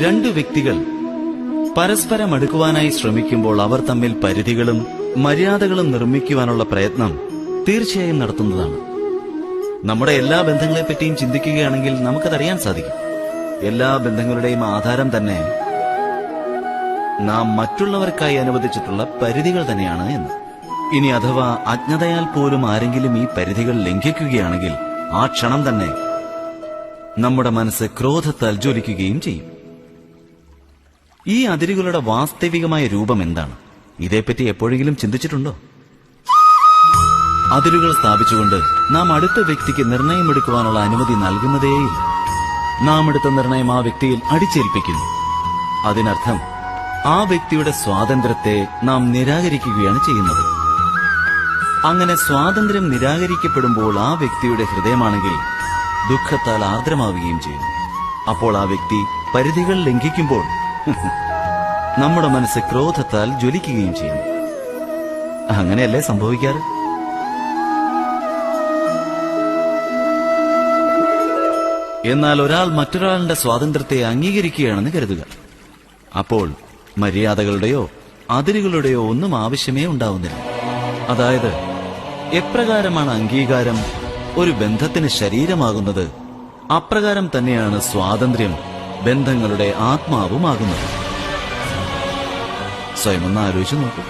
രണ്ടു വ്യക്തികൾ പരസ്പരം അടുക്കുവാനായി ശ്രമിക്കുമ്പോൾ അവർ തമ്മിൽ പരിധികളും മര്യാദകളും നിർമ്മിക്കുവാനുള്ള പ്രയത്നം തീർച്ചയായും നടത്തുന്നതാണ്. നമ്മുടെ എല്ലാ ബന്ധങ്ങളെപ്പറ്റിയും ചിന്തിക്കുകയാണെങ്കിൽ നമുക്കതറിയാൻ സാധിക്കും. എല്ലാ ബന്ധങ്ങളുടെയും ആധാരം തന്നെ നാം മറ്റുള്ളവർക്കായി അനുവദിച്ചിട്ടുള്ള പരിധികൾ തന്നെയാണ് എന്ന്. ഇനി അഥവാ അജ്ഞതയാൽ പോലും ആരെങ്കിലും ഈ പരിധികൾ ലംഘിക്കുകയാണെങ്കിൽ ആ ക്ഷണം തന്നെ നമ്മുടെ മനസ്സ് ക്രോധത്താൽ ജ്വലിക്കുകയും ചെയ്യും. ഈ അതിരുകളുടെ വാസ്തവികമായ രൂപം എന്താണ്? ഇതേപ്പറ്റി എപ്പോഴെങ്കിലും ചിന്തിച്ചിട്ടുണ്ടോ? അതിരുകൾ സ്ഥാപിച്ചുകൊണ്ട് നാം അടുത്ത വ്യക്തിക്ക് നിർണയമെടുക്കുവാനുള്ള അനുമതി നൽകുന്നതേയില്ല. നാം എടുത്ത നിർണയം ആ വ്യക്തിയിൽ അടിച്ചേൽപ്പിക്കുന്നു. അതിനർത്ഥം ആ വ്യക്തിയുടെ സ്വാതന്ത്ര്യത്തെ നാം നിരാകരിക്കുകയാണ് ചെയ്യുന്നത്. അങ്ങനെ സ്വാതന്ത്ര്യം നിരാകരിക്കപ്പെടുമ്പോൾ ആ വ്യക്തിയുടെ ഹൃദയമാണെങ്കിൽ ദുഃഖത്താൽ ആർദ്രമാവുകയും ചെയ്യുന്നു. അപ്പോൾ ആ വ്യക്തി പരിധികൾ ലംഘിക്കുമ്പോൾ നമ്മുടെ മനസ്സ് ക്രോധത്താൽ ജ്വലിക്കുകയും ചെയ്യുന്നു. അങ്ങനെയല്ലേ സംഭവിക്കാറ്? എന്നാൽ ഒരാൾ മറ്റൊരാളുടെ സ്വാതന്ത്ര്യത്തെ അംഗീകരിക്കുകയാണെന്ന് കരുതുക. അപ്പോൾ മര്യാദകളുടെയോ അതിരുകളുടെയോ ഒന്നും ആവശ്യമേ ഉണ്ടാവുന്നില്ല. അതായത് എപ്രകാരമാണ് അംഗീകാരം ഒരു ബന്ധത്തിന് ശരീരമാകുന്നത്, അപ്രകാരം തന്നെയാണ് സ്വാതന്ത്ര്യം ബന്ധങ്ങളുടെ ആത്മാവുമാകുന്നത്. സ്വയം ഒന്ന് ആലോചിച്ചു നോക്കൂ.